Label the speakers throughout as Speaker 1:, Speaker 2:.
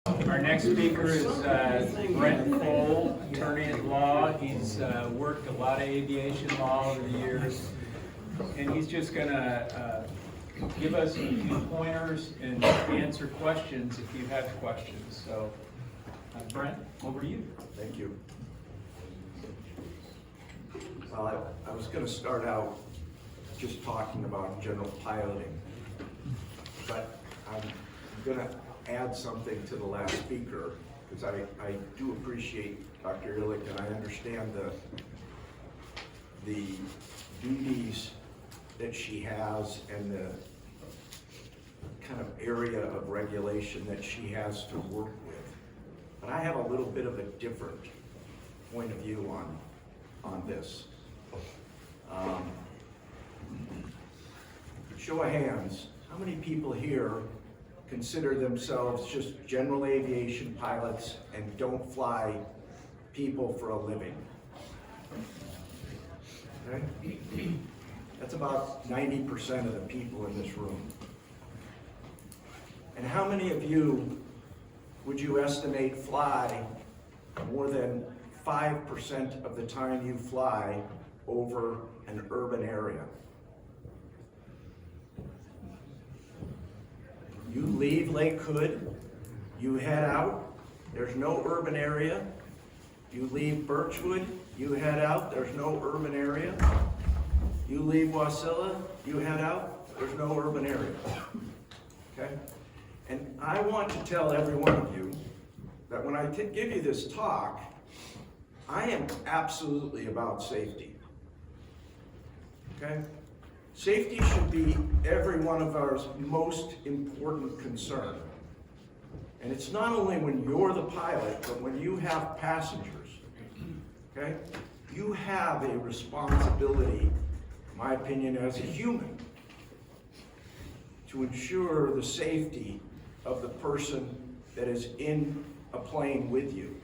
Speaker 1: Our next speaker is Brent, attorney at law. He's worked a lot of aviation law over the years, and he's just going to give us a few pointers and answer questions if you have questions. So, Brent, over to you.
Speaker 2: Thank you. Well, I was going to start out just talking about general piloting, but I'm going to add something to the last speaker, because I do appreciate Dr. Ehrlich, and I understand the duties that she has and the kind of area of regulation that she has to work with. But I have a little bit of a different point of view on this. Show of hands, how many people here consider themselves just general aviation pilots and don't fly people for a living? Okay? That's about 90% of the people in this room. And how many of you would you estimate fly more than 5% of the time you fly over an urban area? You leave Lake Hood, you head out, there's no urban area. You leave Birchwood, you head out, there's no urban area. You leave Wasilla, you head out, there's no urban area. Okay? And I want to tell every one of you that when I give you this talk, I am absolutely about safety. Okay? Safety should be every one of our most important concern. And it's not only when you're the pilot, but when you have passengers. Okay? You have a responsibility, in my opinion, as a human, to ensure the safety of the person that is in a plane with you.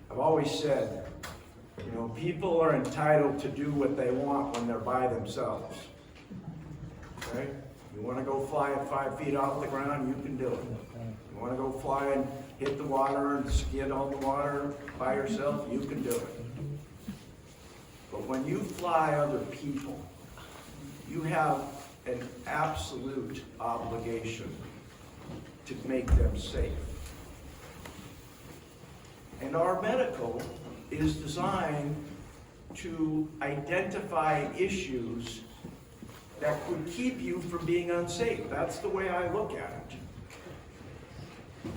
Speaker 2: I've always said, you know, people are entitled to do what they want when they're by themselves. Okay? You want to go fly at 5 feet off the ground, you can do it. You want to go fly and hit the water and skid on the water by yourself, you can do it. But when you fly other people, you have an absolute obligation to make them safe. And our medical is designed to identify issues that could keep you from being unsafe. That's the way I look at it.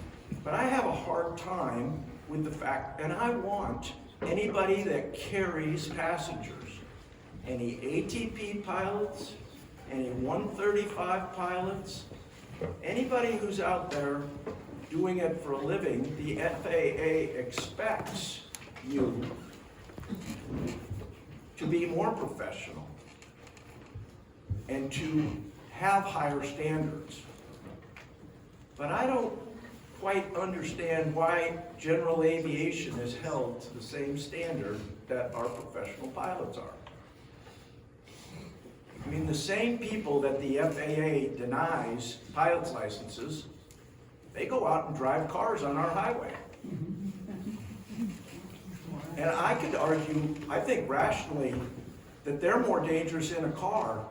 Speaker 2: But I have a hard time with the fact, and I want anybody that carries passengers, any ATP pilots, any 135 pilots, anybody who's out there doing it for a living, the FAA expects you to be more professional and to have higher standards. But I don't quite understand why general aviation is held to the same standard that our professional pilots are. I mean, the same people that the FAA denies pilot's licenses, they go out and drive cars on our highway. And I could argue, I think rationally, that they're more dangerous in a car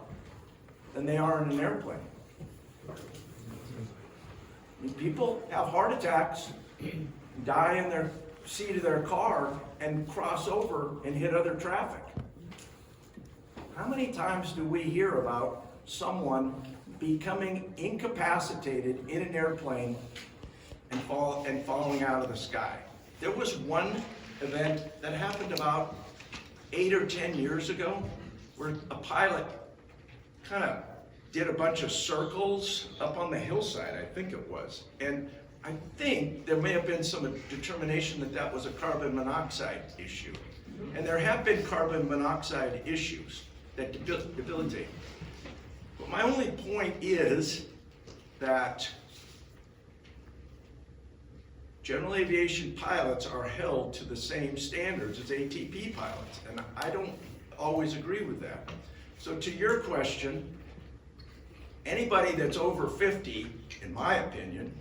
Speaker 2: than they are in an airplane. I mean, people have heart attacks, die in their seat of their car, and cross over and hit other traffic. How many times do we hear about someone becoming incapacitated in an airplane and falling out of the sky? There was one event that happened about 8 or 10 years ago where a pilot kind of did a bunch of circles up on the hillside, I think it was. And I think there may have been some determination that that was a carbon monoxide issue. And there have been carbon monoxide issues that debilitate. But my only point is that general aviation pilots are held to the same standards as ATP pilots, and I don't always agree with that. So to your question, anybody that's over 50, in my opinion,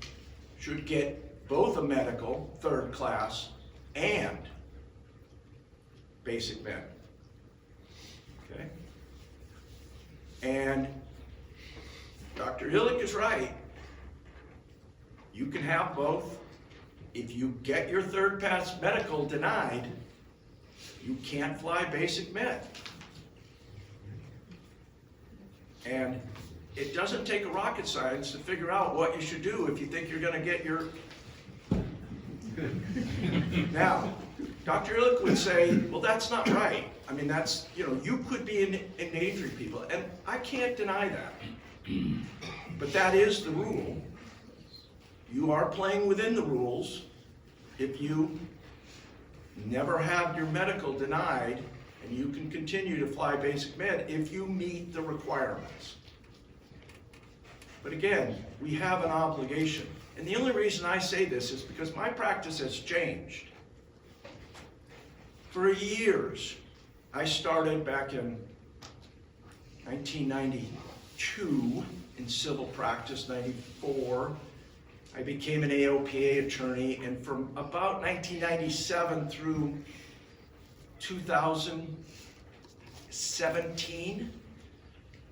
Speaker 2: should get both a medical, third class, and basic med. Okay? And Dr. Hillick is right. You can have both. If you get your third pass medical denied, you can't fly basic med. And it doesn't take a rocket science to figure out what you should do if you think you're gonna get your... Now, Dr. Illick would say, well, that's not right. I mean, that's, you could be endangering people, and I can't deny that. But that is the rule. You are playing within the rules if you never have your medical denied, and you can continue to fly basic med if you meet the requirements. But again, we have an obligation. And the only reason I say this is because my practice has changed. For years, I started back in 1992 in civil practice, 94. I became an AOPA attorney, and from about 1997 through 2017,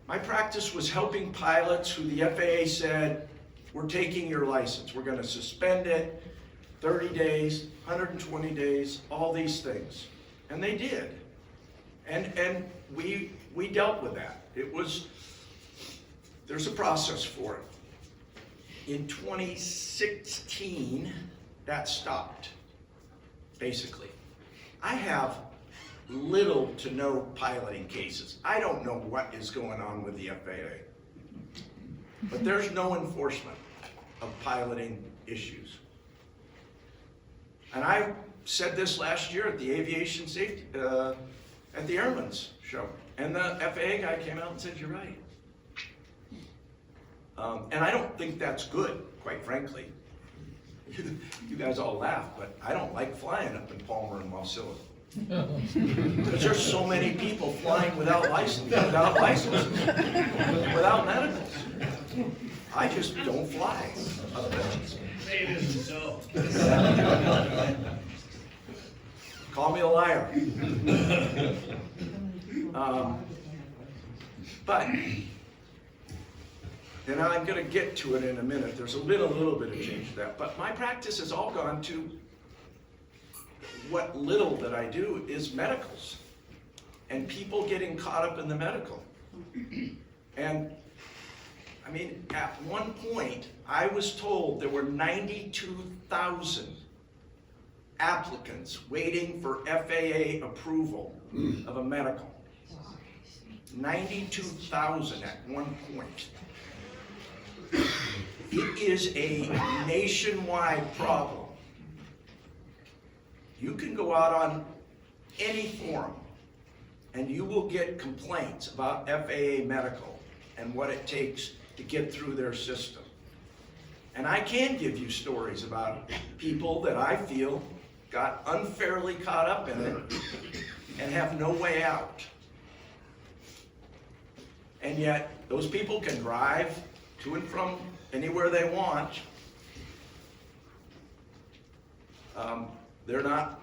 Speaker 2: my practice was helping pilots who the FAA said, we're taking your license. We're going to suspend it, 30 days, 120 days, all these things. And they did. And we dealt with that. There's a process for it. In 2016, that stopped, basically. I have little to no piloting cases. I don't know what is going on with the FAA. But there's no enforcement of piloting issues. And I said this last year at the aviation safety, at the Airman's show. And the FAA guy came out and said, you're right. And I don't think that's good, quite frankly. You guys all laugh, but I don't like flying up in Palmer and Wasilla. Because there's so many people flying without licenses, without medicals. I just don't fly up there.
Speaker 3: Say it isn't so.
Speaker 2: Call me a liar. But, and I'm going to get to it in a minute. There's been a little bit of change to that. But my practice has all gone to what little that I do is medicals. And people getting caught up in the medical. And, I mean, at one point, I was told there were 92,000 applicants waiting for FAA approval of a medical. 92,000 at one point. It is a nationwide problem. You can go out on any forum and you will get complaints about FAA medical and what it takes to get through their system. And I can give you stories about people that I feel got unfairly caught up in it and have no way out. And yet, those people can drive to and from anywhere they want. They're not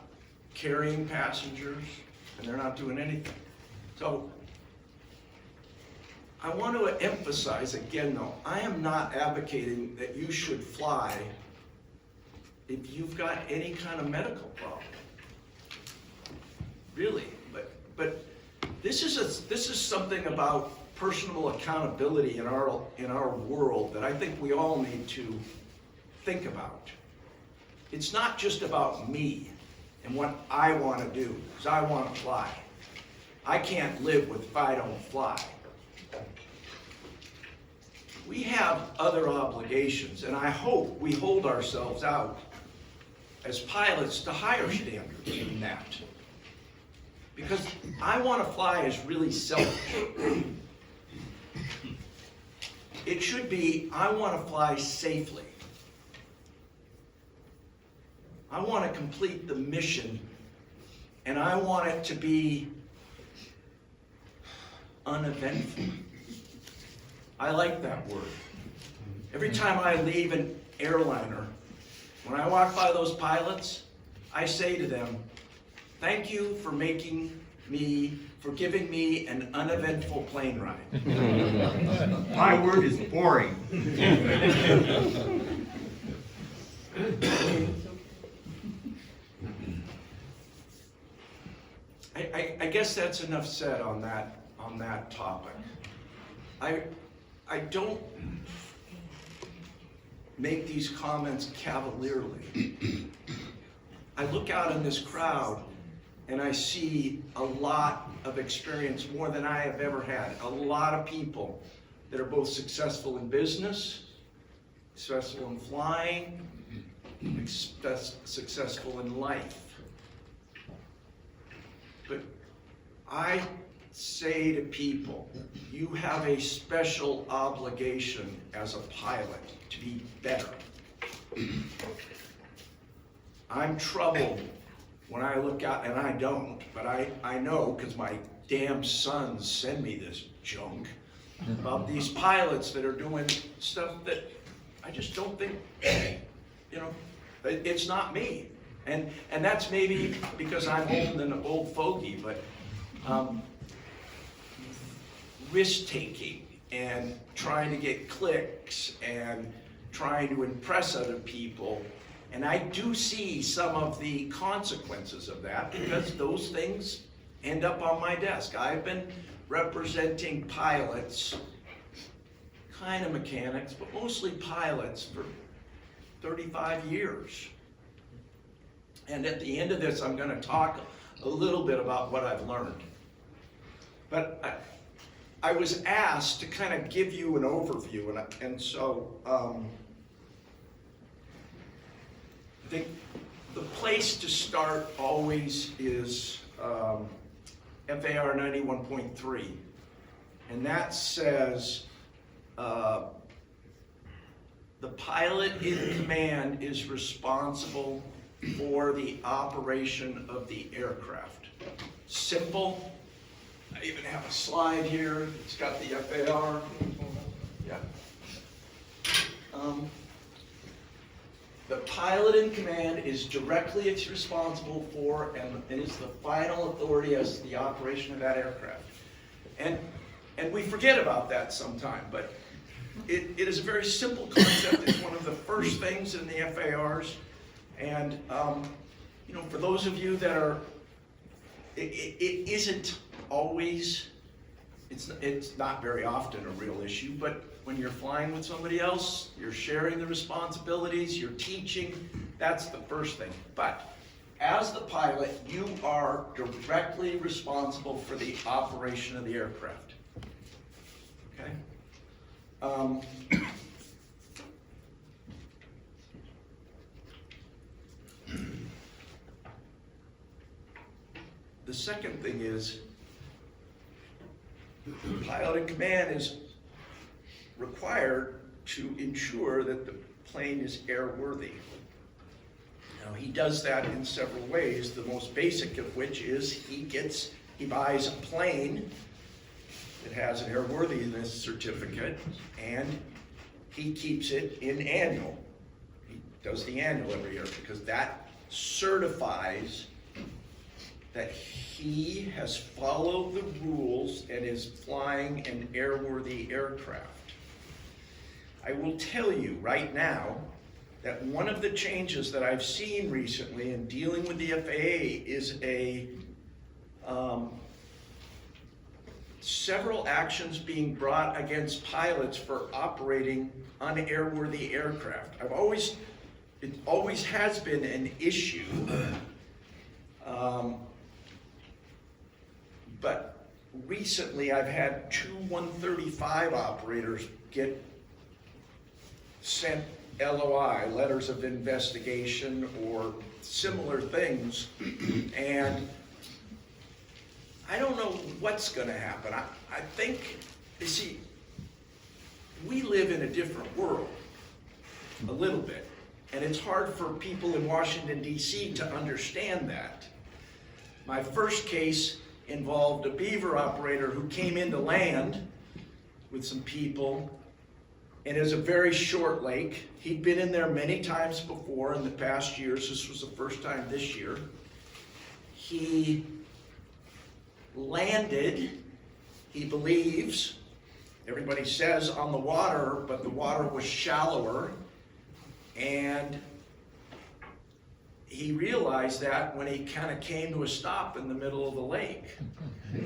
Speaker 2: carrying passengers, and they're not doing anything. So, I want to emphasize again though, I am not advocating that you should fly if you've got any kind of medical problem. Really, but this is something about personal accountability in our world that I think we all need to think about. It's not just about me and what I want to do, because I want to fly. I can't live if I don't fly. We have other obligations, and I hope we hold ourselves out as pilots to higher standards than that. Because I want to fly is really selfish. It should be, I want to fly safely. I want to complete the mission, and I want it to be uneventful. I like that word. Every time I leave an airliner, When I walk by those pilots, I say to them, thank you for giving me an uneventful plane ride.
Speaker 4: My word is boring.
Speaker 2: I guess that's enough said on that topic. I don't make these comments cavalierly. I look out in this crowd and I see a lot of experience, more than I have ever had. A lot of people that are both successful in business, successful in flying, successful in life. But I say to people, you have a special obligation as a pilot to be better. I'm troubled when I look out, and I don't, but I know because my damn sons send me this junk about these pilots that are doing stuff that I just don't think, it's not me. And that's maybe because I'm old and an old fogey, but risk-taking and trying to get clicks and trying to impress other people. And I do see some of the consequences of that because those things end up on my desk. I've been representing pilots, kind of mechanics, but mostly pilots for 35 years. And at the end of this, I'm going to talk a little bit about what I've learned. But I was asked to kind of give you an overview, and so I think the place to start always is FAR 91.3, and that says the pilot in command is responsible for the operation of the aircraft. Simple. I even have a slide here. It's got the FAR. Yeah. The pilot in command is directly responsible for and is the final authority as to the operation of that aircraft. And we forget about that sometime, but it is a very simple concept. It's one of the first things in the FARs. And for those of you that are, it isn't always, it's not very often a real issue, but when you're flying with somebody else, you're sharing the responsibilities, you're teaching, that's the first thing. But as the pilot, you are directly responsible for the operation of the aircraft. Okay? The second thing is, the pilot in command is required to ensure that the plane is airworthy. Now, he does that in several ways, the most basic of which is he buys a plane that has an airworthiness certificate, and he keeps it in annual. He does the annual every year because that certifies that he has followed the rules and is flying an airworthy aircraft. I will tell you right now that one of the changes that I've seen recently in dealing with the FAA is several actions being brought against pilots for operating unairworthy aircraft. It always has been an issue. But recently I've had 2 135 operators get sent LOI, letters of investigation, or similar things, and I don't know what's going to happen. I think, you see, we live in a different world, a little bit, and it's hard for people in Washington, D.C. to understand that. My first case involved a Beaver operator who came into land with some people And it was a very short lake. He'd been in there many times before in the past years. This was the first time this year. He landed, he believes, everybody says on the water, but the water was shallower. And he realized that when he kind of came to a stop in the middle of the lake. He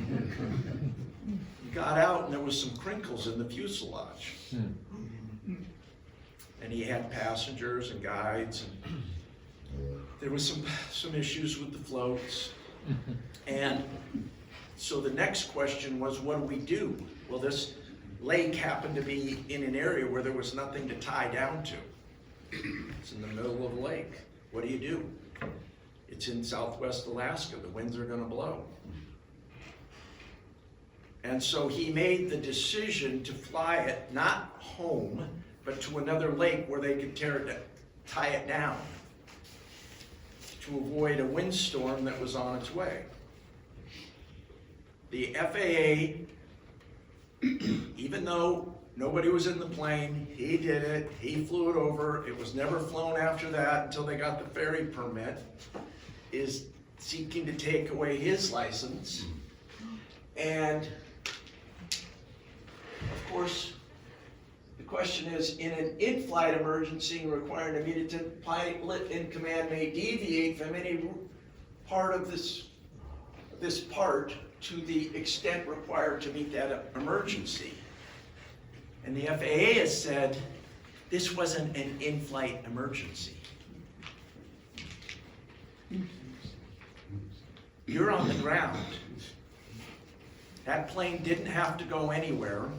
Speaker 2: got out and there was some crinkles in the fuselage. And he had passengers and guides, and there was some issues with the floats. And so the next question was, what do we do? Well, this lake happened to be in an area where there was nothing to tie down to. It's in the middle of the lake. What do you do? It's in Southwest Alaska. The winds are going to blow. And so he made the decision to fly it not home, but to another lake where they could tie it down to avoid a windstorm that was on its way. The FAA, even though nobody was in the plane, he did it, he flew it over, it was never flown after that until they got the ferry permit, is seeking to take away his license. And of course, the question is, in an in-flight emergency requiring immediate pilot in command may deviate from any part of this part to the extent required to meet that emergency. And the FAA has said this wasn't an in-flight emergency. You're on the ground. That plane didn't have to go anywhere.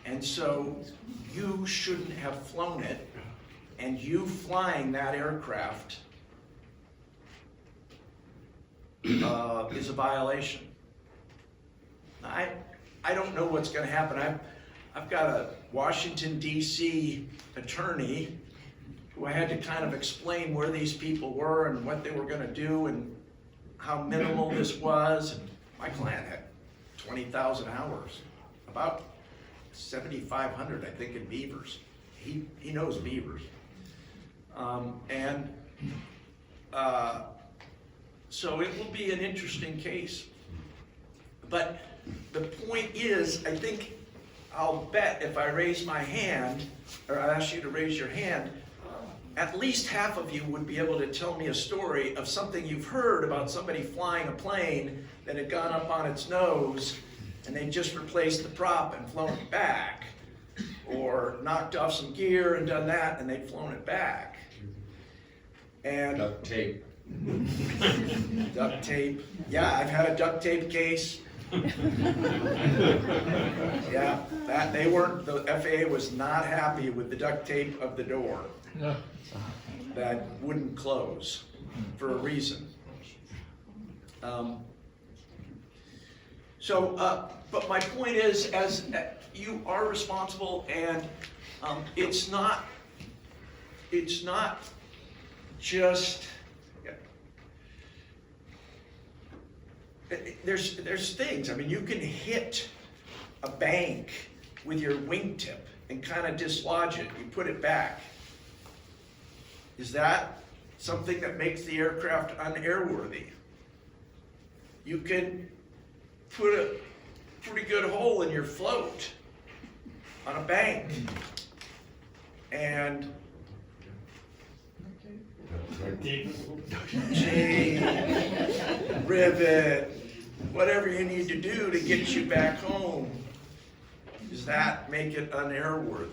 Speaker 2: And so you shouldn't have flown it, and you flying that aircraft is a violation. I don't know what's going to happen. I've got a Washington, D.C. attorney who I had to kind of explain where these people were and what they were going to do and how minimal this was. And my client had 20,000 hours, about 7,500, I think, in beavers. He knows beavers. So it will be an interesting case. But the point is, I think I'll bet if I raise my hand, or I ask you to raise your hand, at least half of you would be able to tell me a story of something you've heard about somebody flying a plane that had gone up on its nose and they just replaced the prop and flown it back, or knocked off some gear and done that and they'd flown it back. And
Speaker 5: Duct tape.
Speaker 2: Duct tape. Yeah, I've had a duct tape case. Yeah, the FAA was not happy with the duct tape of the door. That wouldn't close for a reason. But my point is, as you are responsible, and it's not just, there's things. I mean, you can hit a bank with your wingtip and kind of dislodge it. You put it back. Is that something that makes the aircraft unairworthy? You can put a pretty good hole in your float on a bank and chain, rivet, whatever you need to do to get you back home. Does that make it unairworthy?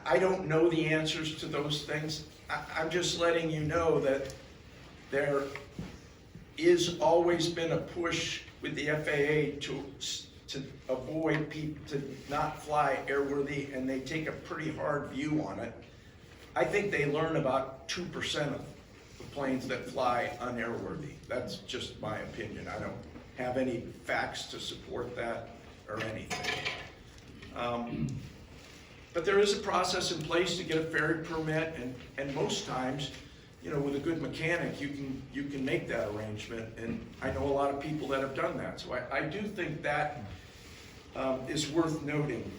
Speaker 2: I don't know the answers to those things. I'm just letting you know that there is always been a push with the FAA to avoid people to not fly airworthy, and they take a pretty hard view on it. I think they learn about 2% of the planes that fly unairworthy. That's just my opinion. I don't have any facts to support that or anything. But there is a process in place to get a ferry permit, and most times, you know, with a good mechanic, you can make that arrangement, and I know a lot of people that have done that. So I do think that is worth noting.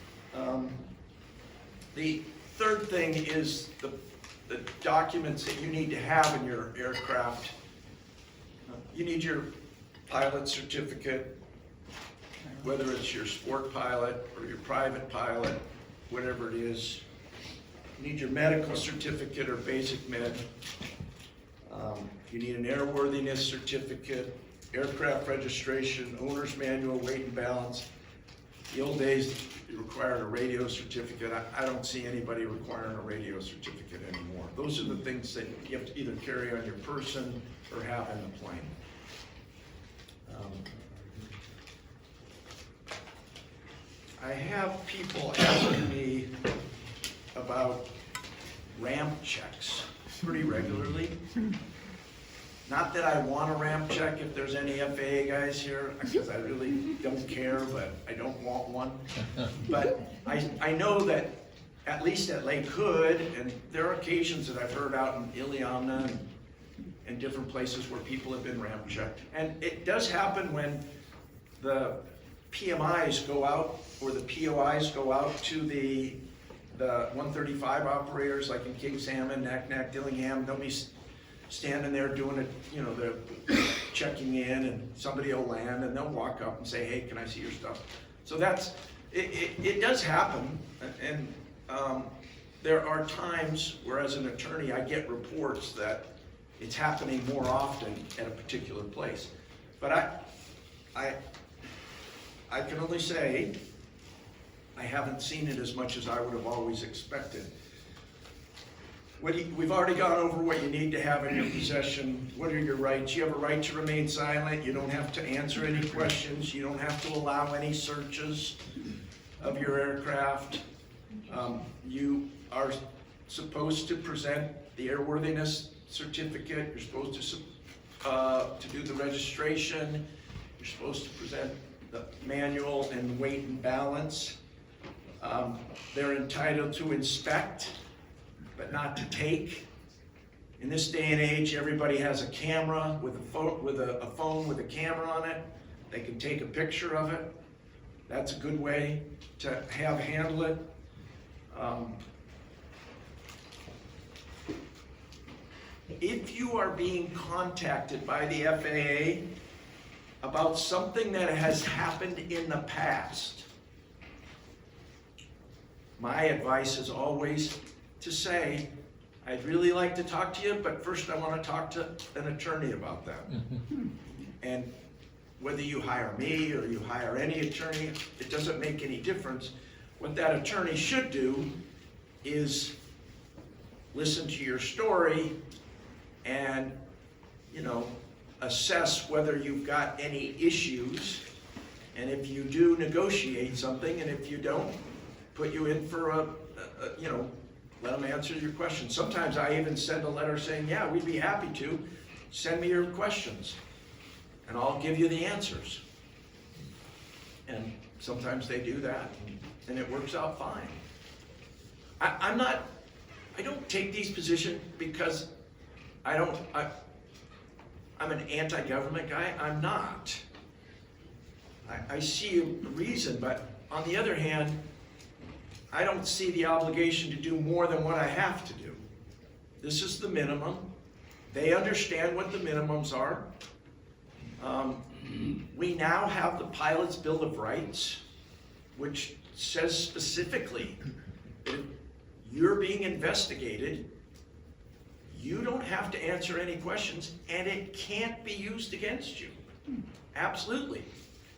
Speaker 2: The third thing is the documents that you need to have in your aircraft. You need your pilot certificate, whether it's your sport pilot or your private pilot, whatever it is. You need your medical certificate or basic med. You need an airworthiness certificate, aircraft registration, owner's manual, weight and balance. The old days, you required a radio certificate. I don't see anybody requiring a radio certificate anymore. Those are the things that you have to either carry on your person or have in the plane. I have people asking me about ramp checks pretty regularly. Not that I want a ramp check if there's any FAA guys here, because I really don't care, but I don't want one. But I know that at least at Lake Hood, and there are occasions that I've heard out in Iliamna and different places where people have been ramp checked. And it does happen when the PMIs go out, or the POIs go out to the 135 operators, like in King Salmon, Knack, Dillingham. They'll be standing there doing it, you know, they're checking in, and somebody will land and they'll walk up and say, hey, can I see your stuff? So it does happen, and there are times where as an attorney I get reports that it's happening more often at a particular place. But I can only say I haven't seen it as much as I would have always expected. We've already gone over what you need to have in your possession. What are your rights? You have a right to remain silent. You don't have to answer any questions. You don't have to allow any searches of your aircraft. You are supposed to present the airworthiness certificate. You're supposed to do the registration. You're supposed to present the manual and weight and balance. They're entitled to inspect, but not to take. In this day and age, everybody has a camera with a phone with a camera on it. They can take a picture of it. That's a good way to handle it. If you are being contacted by the FAA about something that has happened in the past, my advice is always to say, I'd really like to talk to you, but first I want to talk to an attorney about that. And whether you hire me or you hire any attorney, it doesn't make any difference. What that attorney should do is listen to your story and, you know, assess whether you've got any issues, and if you do, negotiate something, and if you don't, put you in for you know, let them answer your questions. Sometimes I even send a letter saying, yeah, we'd be happy to. Send me your questions, and I'll give you the answers. And sometimes they do that, and it works out fine. I don't take these positions because I'm an anti-government guy. I'm not. I see a reason, but on the other hand, I don't see the obligation to do more than what I have to do. This is the minimum. They understand what the minimums are. We now have the Pilot's Bill of Rights, which says specifically that if you're being investigated, you don't have to answer any questions, and it can't be used against you. Absolutely.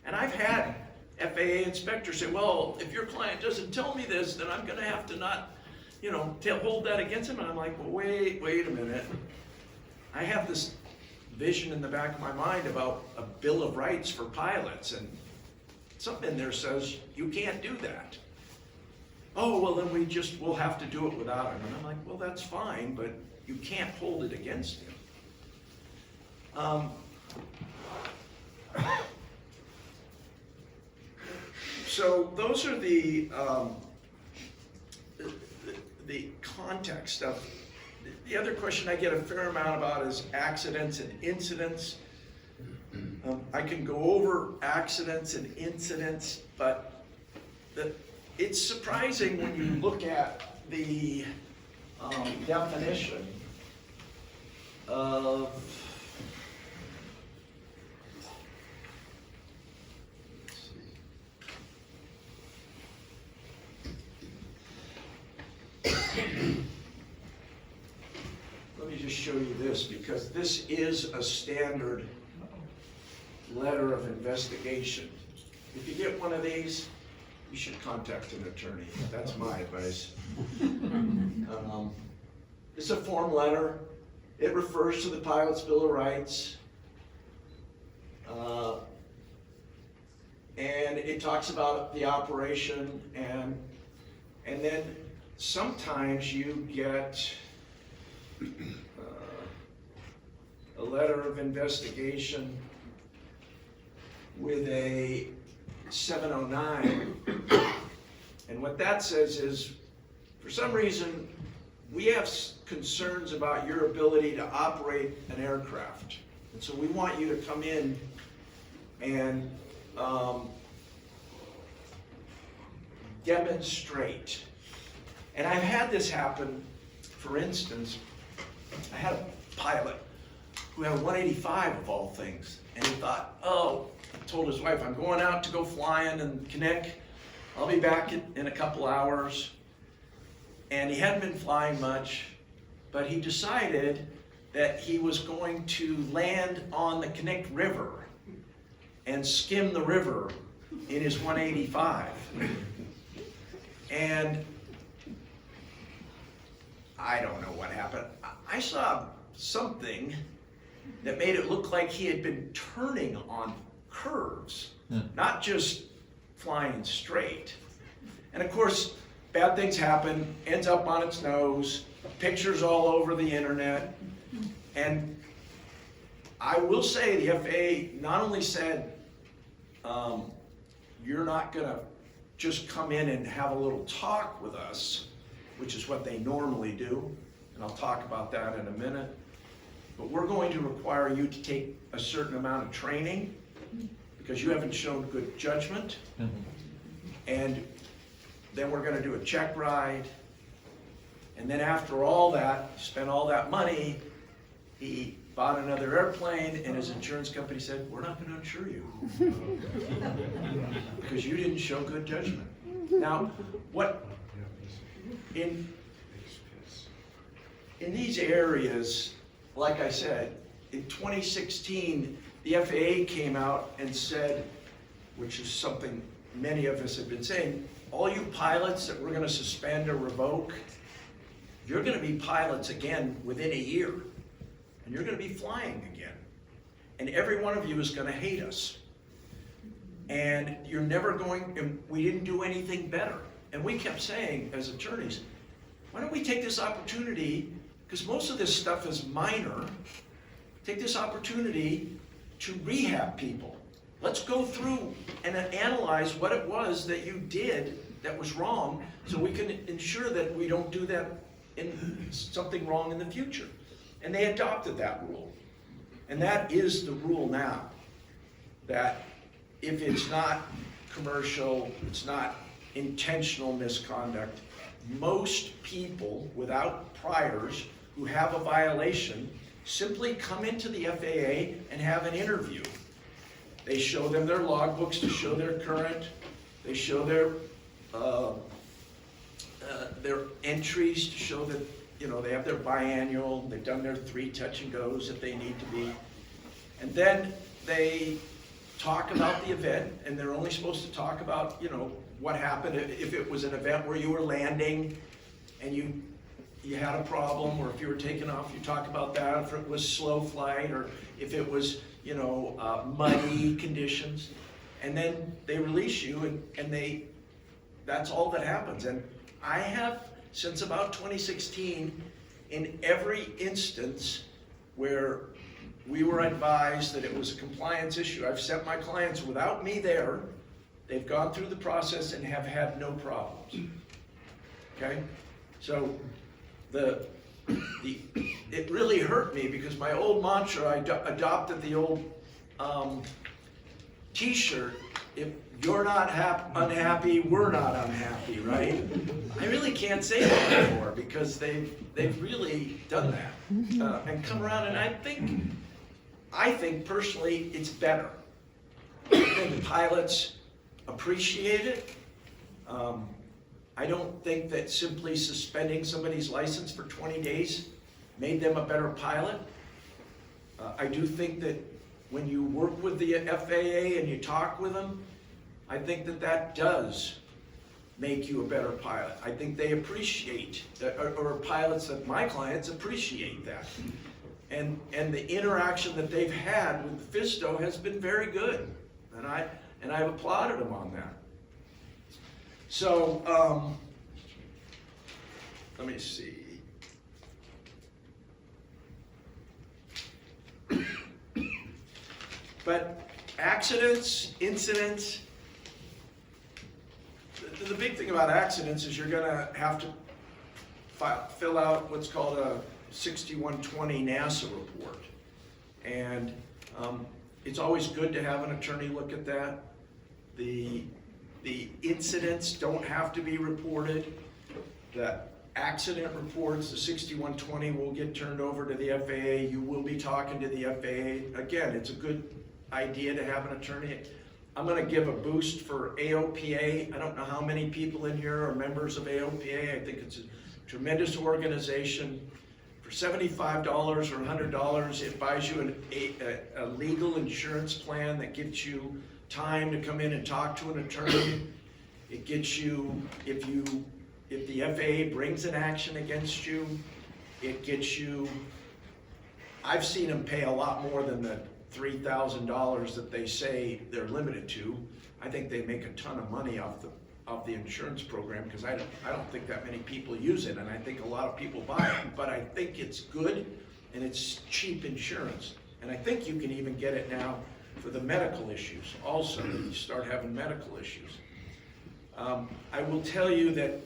Speaker 2: And I've had FAA inspectors say, well, if your client doesn't tell me this, then I'm going to have to not, you know, hold that against him. And I'm like, well, wait a minute. I have this vision in the back of my mind about a Bill of Rights for pilots, and something in there says you can't do that. Oh, well, then we'll have to do it without him. And I'm like, well, that's fine, but you can't hold it against him. So those are the context of. The other question I get a fair amount about is accidents and incidents. I can go over accidents and incidents, but it's surprising when you look at the definition of let me just show you this, because this is a standard letter of investigation. If you get one of these, you should contact an attorney. That's my advice. It's a form letter. It refers to the Pilot's Bill of Rights. And it talks about the operation, and then sometimes you get a letter of investigation with a 709, and what that says is, for some reason, we have concerns about your ability to operate an aircraft, and so we want you to come in and demonstrate. And I've had this happen. For instance, I had a pilot who had a 185 of all things, and he thought, oh, told his wife, I'm going out to go flying and connect. I'll be back in a couple hours. And he hadn't been flying much, but he decided that he was going to land on the Connect River and skim the river in his 185. And I don't know what happened. I saw something that made it look like he had been turning on curves, not just flying straight. And of course, bad things happen, ends up on its nose, pictures all over the internet. And I will say the FAA not only said, you're not gonna just come in and have a little talk with us, which is what they normally do, and I'll talk about that in a minute, but we're going to require you to take a certain amount of training because you haven't shown good judgment. And then we're gonna do a check ride. And then after all that, spent all that money, he bought another airplane, and his insurance company said, we're not gonna insure you because you didn't show good judgment. Now, what, in these areas, like I said, in 2016, the FAA came out and said, which is something many of us have been saying, all you pilots that we're gonna suspend or revoke, you're gonna be pilots again within a year, and you're gonna be flying again. And every one of you is gonna hate us. And you're never going, and we didn't do anything better. And we kept saying, as attorneys, why don't we take this opportunity, because most of this stuff is minor, take this opportunity to rehab people. Let's go through and analyze what it was that you did that was wrong, so we can ensure that we don't do that in something wrong in the future. And they adopted that rule. And that is the rule now, that if it's not commercial, it's not intentional misconduct, most people without priors who have a violation simply come into the FAA and have an interview. They show them their logbooks to show they're current. They show their entries to show that, you know, they have their biannual, they've done their 3 touch and goes if they need to be. And then they talk about the event, and they're only supposed to talk about, you know, what happened if it was an event where you were landing and you had a problem, or if you were taking off, you talk about that, if it was slow flight, or if it was, you know, muddy conditions. And then they release you, and that's all that happens. And I have, since about 2016, in every instance where we were advised that it was a compliance issue, I've sent my clients without me there. They've gone through the process and have had no problems. Okay? So it really hurt me, because my old mantra, I adopted the old t-shirt, if you're not unhappy, we're not unhappy, right? I really can't say that anymore because they've really done that and come around. And I think personally it's better. I think pilots appreciate it. I don't think that simply suspending somebody's license for 20 days made them a better pilot. I do think that when you work with the FAA and you talk with them, I think that that does make you a better pilot. I think they appreciate, or pilots that my clients appreciate that. And the interaction that they've had with FISTO has been very good. And I've applauded them on that. So, let me see. But accidents, incidents, the big thing about accidents is you're gonna have to fill out what's called a 6120 NASA report. And it's always good to have an attorney look at that. The incidents don't have to be reported. The accident reports, the 6120, will get turned over to the FAA. You will be talking to the FAA. Again, it's a good idea to have an attorney. I'm going to give a boost for AOPA. I don't know how many people in here are members of AOPA. I think it's a tremendous organization. For $75 or $100, it buys you a legal insurance plan that gives you time to come in and talk to an attorney. It gets you, if the FAA brings an action against you, it gets you, I've seen them pay a lot more than the $3,000 that they say they're limited to. I think they make a ton of money off the insurance program because I don't think that many people use it, and I think a lot of people buy it. But I think it's good and it's cheap insurance. And I think you can even get it now for the medical issues also, when you start having medical issues. I will tell you that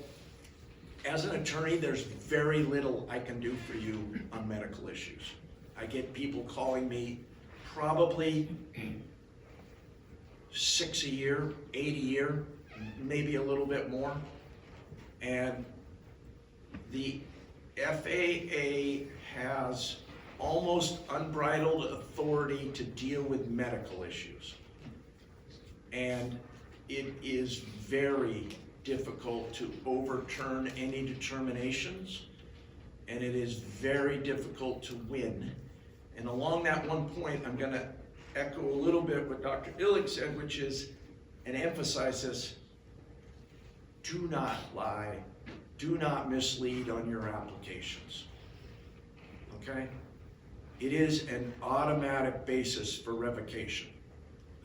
Speaker 2: as an attorney, there's very little I can do for you on medical issues. I get people calling me probably 6 a year, 8 a year, maybe a little bit more. And the FAA has almost unbridled authority to deal with medical issues. And it is very difficult to overturn any determinations, and it is very difficult to win. And along that one point, I'm going to echo a little bit what Dr. Illig said, which is, and emphasize this, do not lie, do not mislead on your applications, okay? It is an automatic basis for revocation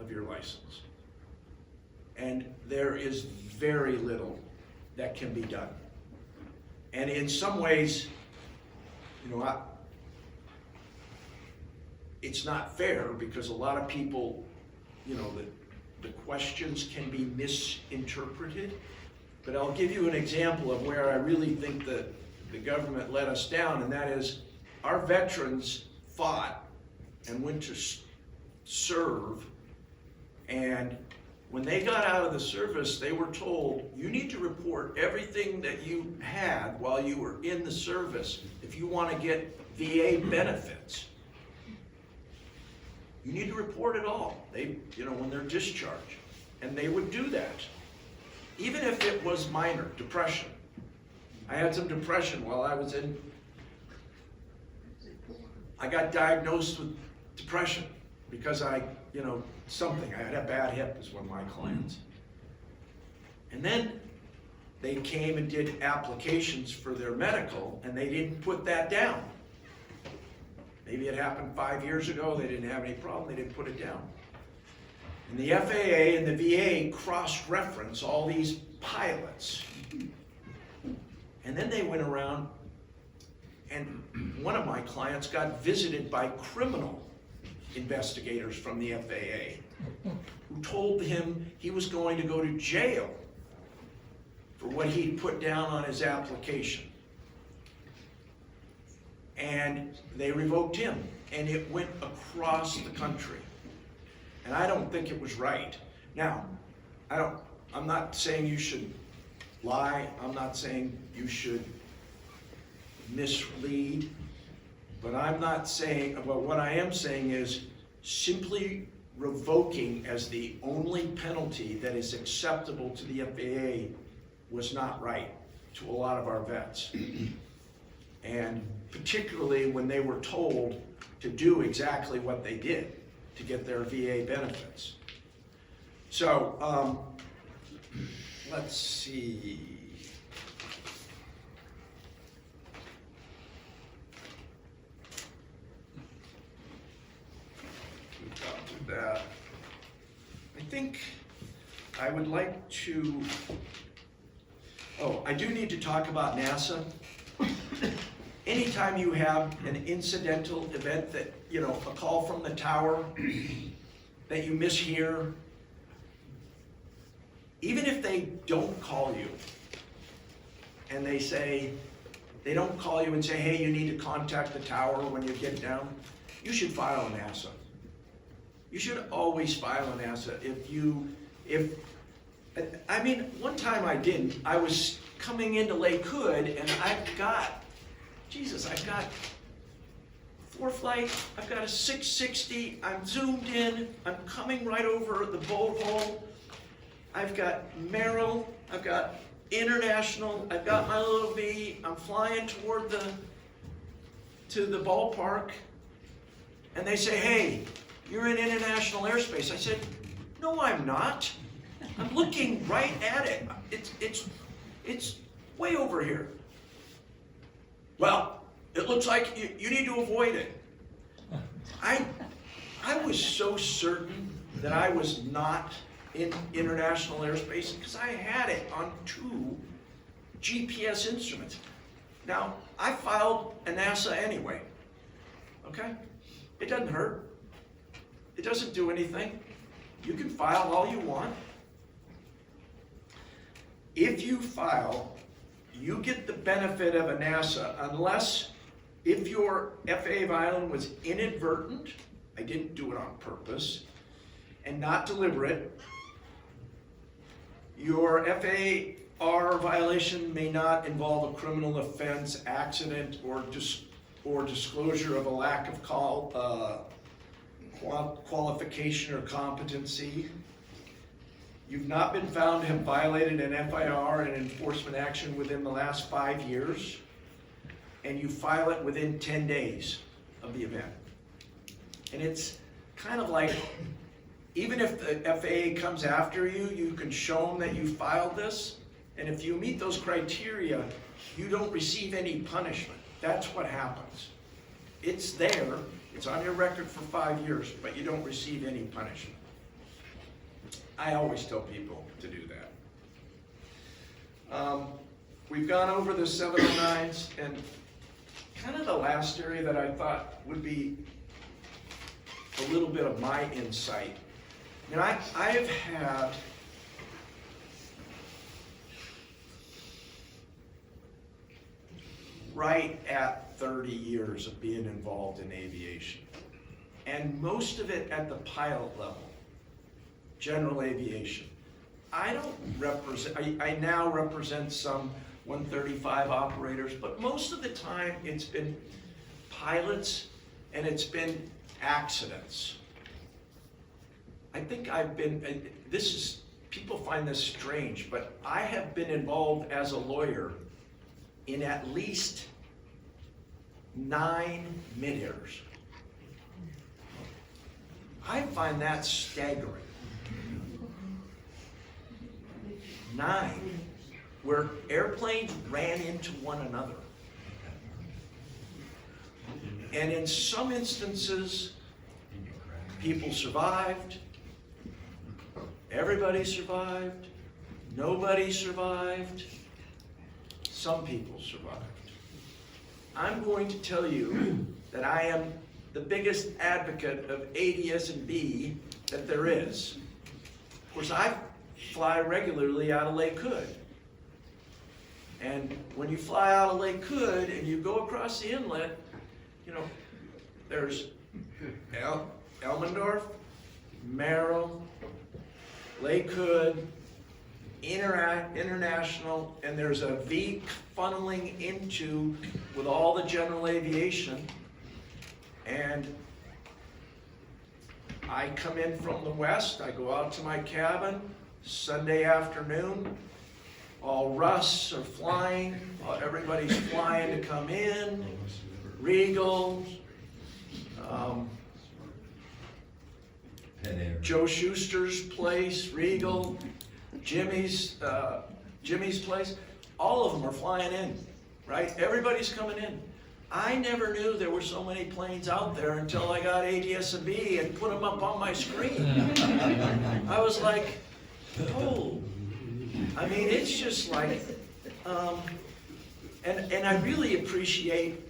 Speaker 2: of your license. And there is very little that can be done. And in some ways, you know, it's not fair because a lot of people, you know, the questions can be misinterpreted. But I'll give you an example of where I really think that the government let us down, and that is our veterans fought and went to serve, and when they got out of the service, they were told, you need to report everything that you had while you were in the service if you want to get VA benefits. You need to report it all, when they're discharged. And they would do that, even if it was minor, depression. I had some depression while I was in, I got diagnosed with depression because I had a bad hip, is one of my clients. And then they came and did applications for their medical, and they didn't put that down. Maybe it happened 5 years ago, they didn't have any problem, they didn't put it down. And the FAA and the VA cross-reference all these pilots. And then they went around, and one of my clients got visited by criminal investigators from the FAA who told him he was going to go to jail for what he'd put down on his application. And they revoked him, and it went across the country. And I don't think it was right. Now, I'm not saying you should lie, I'm not saying you should mislead, but I'm not saying, well, what I am saying is simply revoking as the only penalty that is acceptable to the FAA was not right to a lot of our vets. And particularly when they were told to do exactly what they did to get their VA benefits. So, let's see. We've gone through that. I think I would like to, I do need to talk about NASA. Anytime you have an incidental event that, a call from the tower that you mishear, even if they don't call you and they don't call you and say, hey, you need to contact the tower when you get down, you should file a NASA. You should always file a NASA. One time I didn't. I was coming into Lake Hood and I've got 4 flights, I've got a 660, I'm zoomed in, I'm coming right over the boat hole. I've got Merrill, I've got International, I've got my little V, I'm flying toward to the ballpark, and they say, hey, you're in international airspace. I said, no, I'm not. I'm looking right at it. It's way over here. Well, it looks like you need to avoid it. I was so certain that I was not in international airspace because I had it on 2 GPS instruments. Now, I filed a NASA anyway, okay? It doesn't hurt. It doesn't do anything. You can file all you want. If you file, you get the benefit of a NASA unless if your FAA violation was inadvertent, I didn't do it on purpose, and not deliberate, your FAR violation may not involve a criminal offense, accident, or disclosure of a lack of qualification or competency. You've not been found to have violated an FIR and enforcement action within the last 5 years, and you file it within 10 days of the event. And it's kind of like, even if the FAA comes after you, you can show them that you filed this, and if you meet those criteria, you don't receive any punishment. That's what happens. It's there, it's on your record for 5 years, but you don't receive any punishment. I always tell people to do that. We've gone over the 709s, and kind of the last area that I thought would be a little bit of my insight. And I have had right at 30 years of being involved in aviation, and most of it at the pilot level. General aviation. I don't represent, I now represent some 135 operators, but most of the time it's been pilots and it's been accidents. I think people find this strange, but I have been involved as a lawyer in at least 9 mid-airs. I find that staggering. 9, where airplanes ran into one another. And in some instances, people survived, everybody survived, nobody survived, some people survived. I'm going to tell you that I am the biggest advocate of ADS&B that there is. Of course, I fly regularly out of Lake Hood. And when you fly out of Lake Hood and you go across the inlet, there's Elmendorf, Merrill, Lake Hood, International, and there's a V funneling into with all the general aviation. And I come in from the west, I go out to my cabin, Sunday afternoon, all Russ are flying, everybody's flying to come in, Regal, Joe Schuster's place, Regal, Jimmy's place, all of them are flying in, right? Everybody's coming in. I never knew there were so many planes out there until I got AASF and put them up on my screen. I was like, oh, I mean, it's just like, and I really appreciate,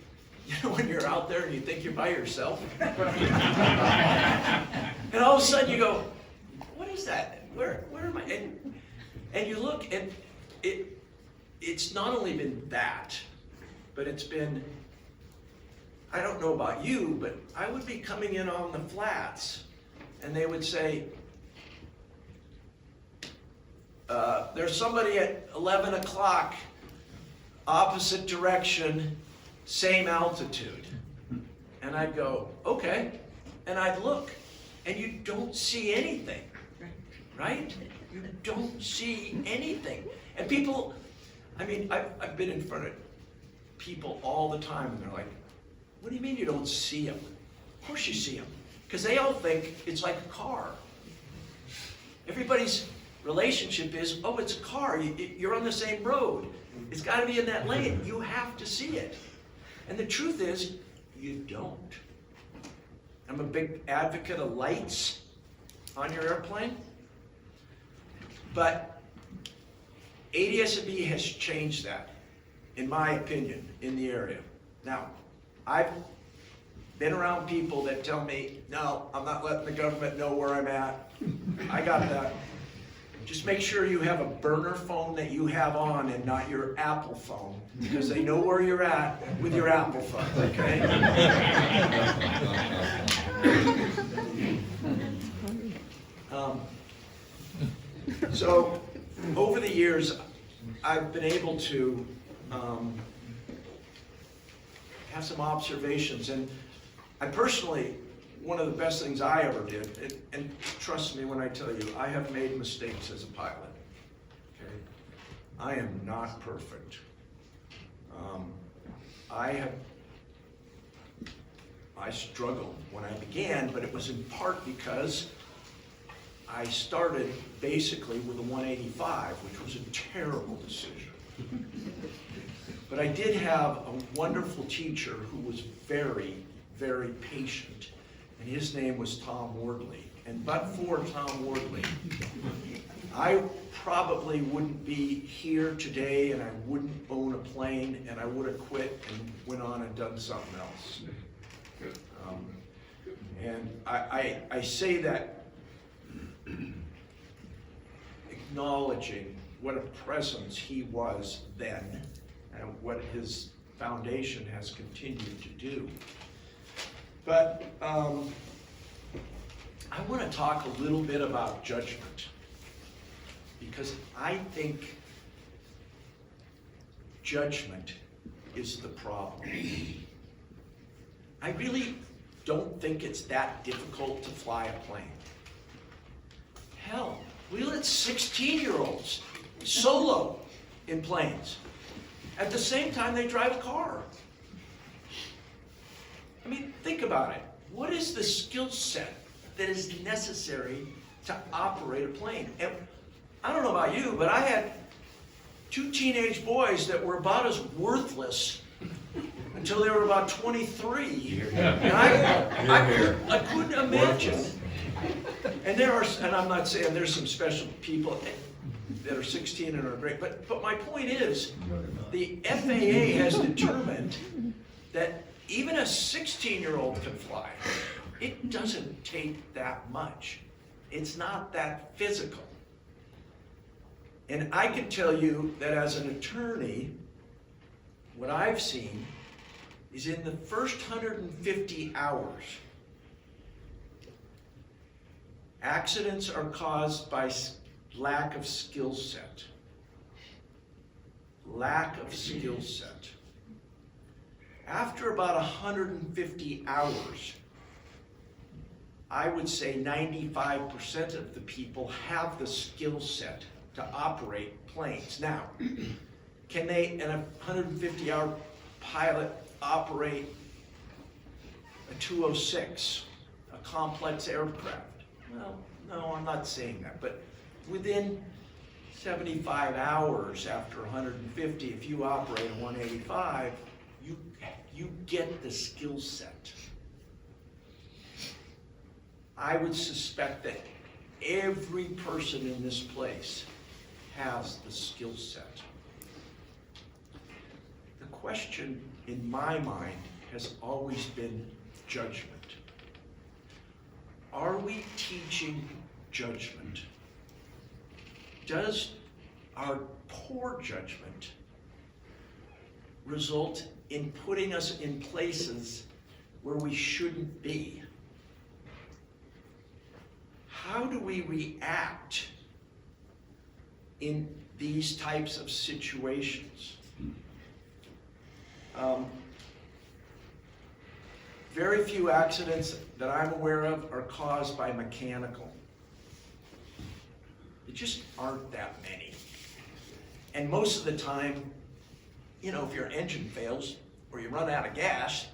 Speaker 2: when you're out there and you think you're by yourself. And all of a sudden you go, what is that? Where am I? And you look, and it's not only been that, but it's been, I don't know about you, but I would be coming in on the flats, and they would say, there's somebody at 11 o'clock, opposite direction, same altitude. And I'd go, okay. And I'd look, and you don't see anything, right? You don't see anything. And people, I mean, I've been in front of people all the time, and they're like, what do you mean you don't see them? Of course you see them. Because they all think it's like a car. Everybody's relationship is, oh, it's a car. You're on the same road. It's got to be in that lane. You have to see it. And the truth is, you don't. I'm a big advocate of lights on your airplane. But AASF has changed that, in my opinion, in the area. Now, I've been around people that tell me, no, I'm not letting the government know where I'm at. I got that. Just make sure you have a burner phone that you have on and not your Apple phone, because they know where you're at with your Apple phone, okay? So, over the years, I've been able to have some observations, and I personally, one of the best things I ever did, and trust me when I tell you, I have made mistakes as a pilot, okay? I am not perfect. I struggled when I began, but it was in part because I started basically with a 185, which was a terrible decision. But I did have a wonderful teacher who was very, very patient. And his name was Tom Wardley. And but for Tom Wardley, I probably wouldn't be here today, and I wouldn't own a plane, and I would have quit and went on and done something else. And I say that acknowledging what a presence he was then, and what his foundation has continued to do. But I want to talk a little bit about judgment, because I think judgment is the problem. I really don't think it's that difficult to fly a plane. Hell, we let 16-year-olds solo in planes. At the same time, they drive a car. I mean, think about it. What is the skill set that is necessary to operate a plane? And I don't know about you, but I had two teenage boys that were about as worthless until they were about 23. And I couldn't imagine. And I'm not saying there's some special people that are 16 and are great, but my point is, the FAA has determined that even a 16-year-old can fly. It doesn't take that much. It's not that physical. And I can tell you that as an attorney, what I've seen is in the first 150 hours Accidents are caused by lack of skill set. Lack of skill set. After about 150 hours, I would say 95% of the people have the skill set to operate planes. Now, can they, in a 150-hour pilot, operate a 206, a complex aircraft? Well, no, I'm not saying that, but within 75 hours after 150, if you operate a 185, you get the skill set. I would suspect that every person in this place has the skill set. The question in my mind has always been judgment. Are we teaching judgment? Does our poor judgment result in putting us in places where we shouldn't be? How do we react in these types of situations? Very few accidents that I'm aware of are caused by mechanical. There just aren't that many. And most of the time, you know, if your engine fails or you run out of gas,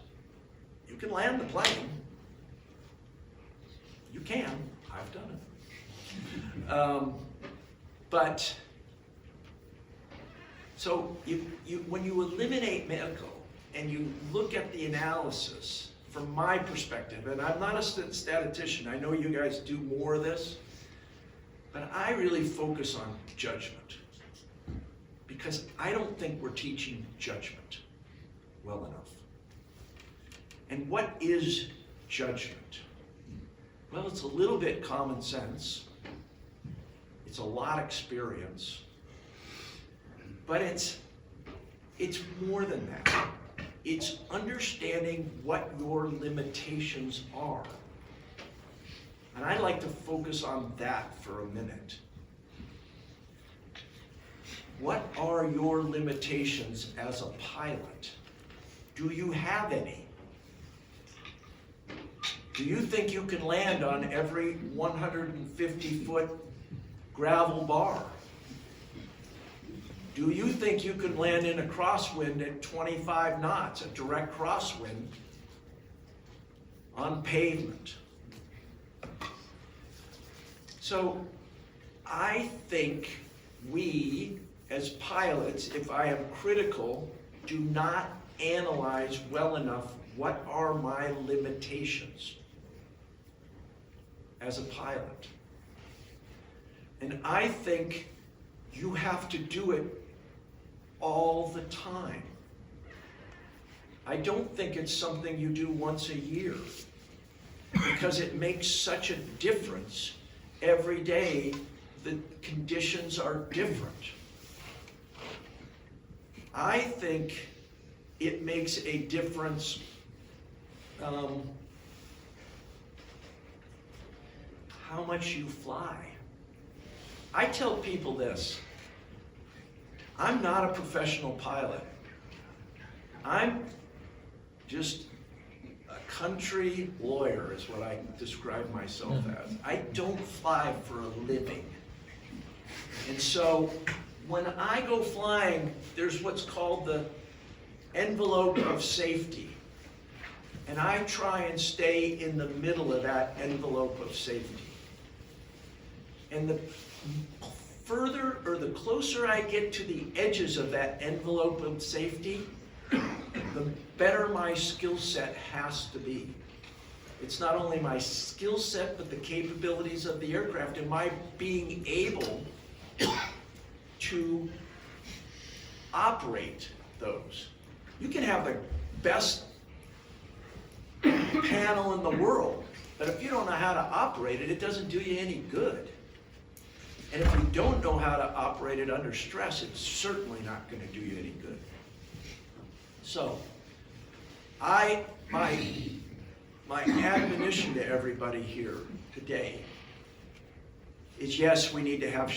Speaker 2: you can land the plane. You can. I've done it. So when you eliminate medical and you look at the analysis, from my perspective, and I'm not a statistician, I know you guys do more of this, but I really focus on judgment because I don't think we're teaching judgment well enough. And what is judgment? Well, it's a little bit common sense. It's a lot of experience. But it's more than that. It's understanding what your limitations are. And I'd like to focus on that for a minute. What are your limitations as a pilot? Do you have any? Do you think you can land on every 150-foot gravel bar? Do you think you can land in a crosswind at 25 knots, a direct crosswind, on pavement? So I think we, as pilots, if I am critical, do not analyze well enough what are my limitations as a pilot. And I think you have to do it all the time. I don't think it's something you do once a year because it makes such a difference every day. The conditions are different. I think it makes a difference how much you fly. I tell people this. I'm not a professional pilot. I'm just a country lawyer is what I describe myself as. I don't fly for a living. And so when I go flying, there's what's called the envelope of safety. And I try and stay in the middle of that envelope of safety. And the further or the closer I get to the edges of that envelope of safety, the better my skill set has to be. It's not only my skill set, but the capabilities of the aircraft and my being able to operate those. You can have the best panel in the world, but if you don't know how to operate it, it doesn't do you any good. And if you don't know how to operate it under stress, it's certainly not going to do you any good. So, my admonition to everybody here today is yes, we need to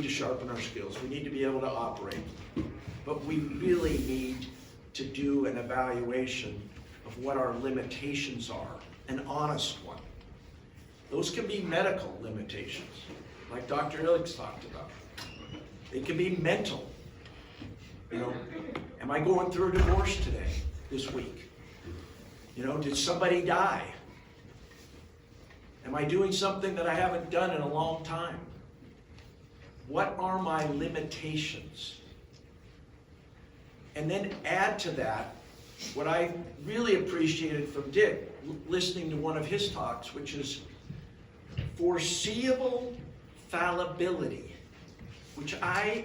Speaker 2: sharpen our skills. We need to be able to operate. But we really need to do an evaluation of what our limitations are, an honest one. Those can be medical limitations, like Dr. Illick's talked about. They can be mental. You know, am I going through a divorce today, this week? You know, did somebody die? Am I doing something that I haven't done in a long time? What are my limitations? And then add to that what I really appreciated from Dick, listening to one of his talks, which is foreseeable fallibility, which I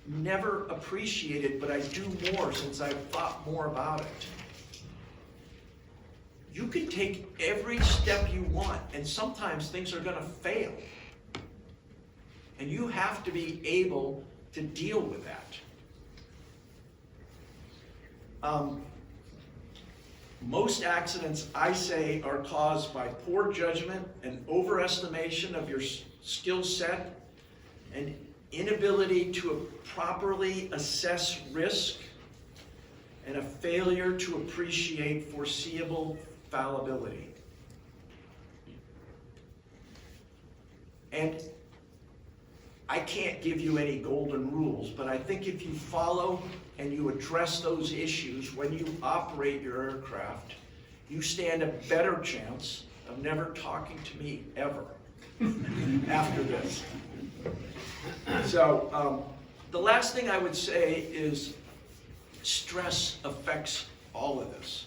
Speaker 2: never appreciated, but I do more since I've thought more about it. You can take every step you want, and sometimes things are going to fail. And you have to be able to deal with that. Most accidents, I say, are caused by poor judgment and overestimation of your skill set and inability to properly assess risk and a failure to appreciate foreseeable fallibility. And I can't give you any golden rules, but I think if you follow and you address those issues when you operate your aircraft, you stand a better chance of never talking to me ever after this. So the last thing I would say is stress affects all of this.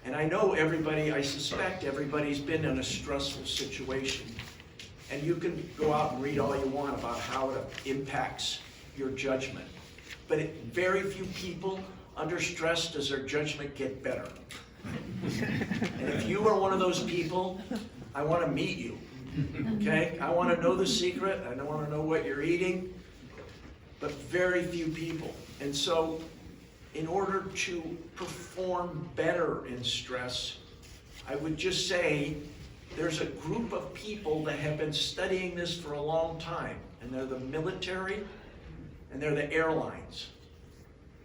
Speaker 2: And I know everybody, I suspect everybody's been in a stressful situation. And you can go out and read all you want about how it impacts your judgment. But very few people under stress does their judgment get better. And if you are one of those people, I want to meet you. Okay? I want to know the secret. I want to know what you're eating. But very few people. And so, in order to perform better in stress, I would just say there's a group of people that have been studying this for a long time, and they're the military and they're the airlines.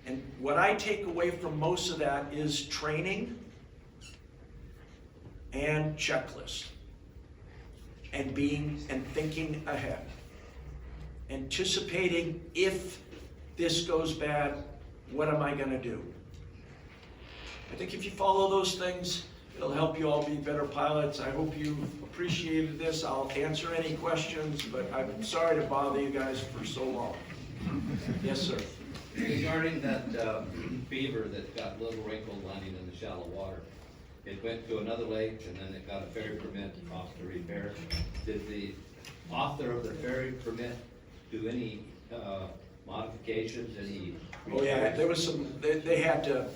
Speaker 2: And what I take away from most of that is training and checklists and thinking ahead, anticipating if this goes bad, what am I going to do? I think if you follow those things, it'll help you all be better pilots. I hope you appreciated this. I'll answer any questions, but I'm sorry to bother you guys for so long. Yes, sir.
Speaker 5: Regarding that beaver that got little wrinkle landing in the shallow water, it went to another lake and then it got a ferry permit off to repair. Did the author of the ferry permit do any modifications, any?
Speaker 2: Oh yeah, there was some, they had to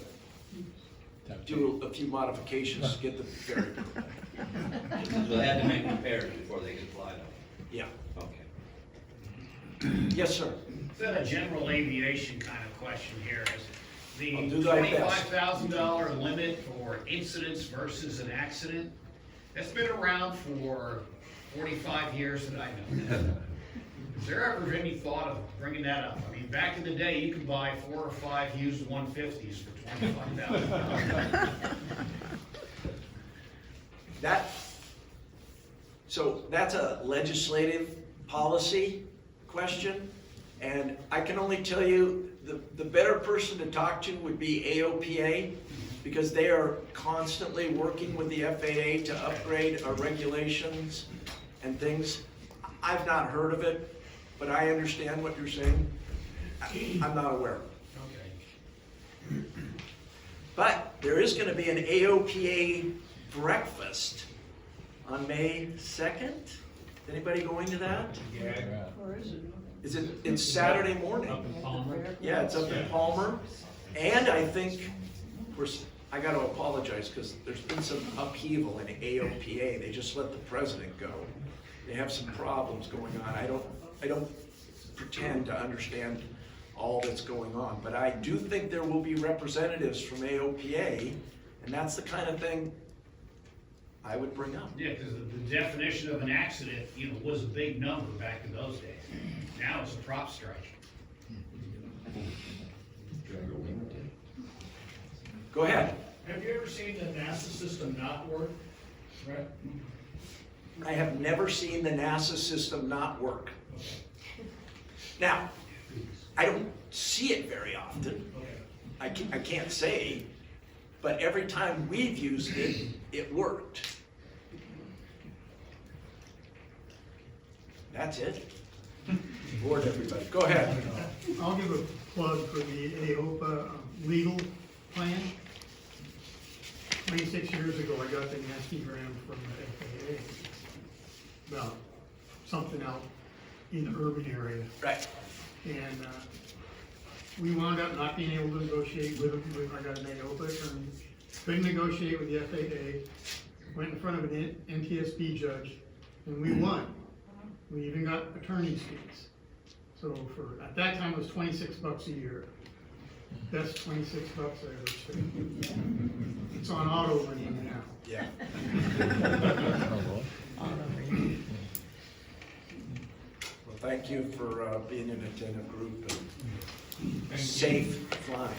Speaker 2: do a few modifications to get the ferry permit.
Speaker 5: So they had to make repairs before they could fly though?
Speaker 2: Yeah.
Speaker 5: Okay.
Speaker 2: Yes, sir.
Speaker 3: Is that a general aviation kind of question here? Is
Speaker 2: I'll
Speaker 3: the
Speaker 2: do thy best.
Speaker 3: $25,000 limit for incidents versus an accident, that's been around for 45 years that I know. Is there ever any thought of bringing that up? I mean, back in the day, you could buy 4 or 5 used 150s for $25,000.
Speaker 2: So that's a legislative policy question, and I can only tell you the better person to talk to would be AOPA, because they are constantly working with the FAA to upgrade our regulations and things. I've not heard of it, but I understand what you're saying. I'm not aware.
Speaker 3: Okay.
Speaker 2: But there is going to be an AOPA breakfast on May 2nd. Anybody going to that?
Speaker 3: Yeah.
Speaker 2: It's Saturday morning.
Speaker 3: Up in Palmer?
Speaker 2: Yeah, it's up in Palmer. And I think, I got to apologize because there's been some upheaval in AOPA. They just let the president go. They have some problems going on. I don't pretend to understand all that's going on, but I do think there will be representatives from AOPA, and that's the kind of thing I would bring up.
Speaker 3: Yeah, because the definition of an accident, was a big number back in those days. Now it's a prop strike.
Speaker 2: Go ahead.
Speaker 6: Have you ever seen the NASA system not work? Right?
Speaker 2: I have never seen the NASA system not work. Now, I don't see it very often.
Speaker 6: Okay.
Speaker 2: I can't say, but every time we've used it, it worked. That's it. Bored everybody. Go ahead.
Speaker 7: I'll give a plug for the AOPA legal plan. 26 years ago, I got the nasty gram from the FAA about something out in the urban area.
Speaker 2: Right.
Speaker 7: And we wound up not being able to negotiate with them. I got an AOPA attorney. Couldn't negotiate with the FAA. Went in front of an NTSB judge, and we won. We even got attorney's fees. So at that time, it was $26 a year. Best $26 I ever spent. It's on auto renew now.
Speaker 2: Yeah. Well, thank you for being an attentive group and safe flying.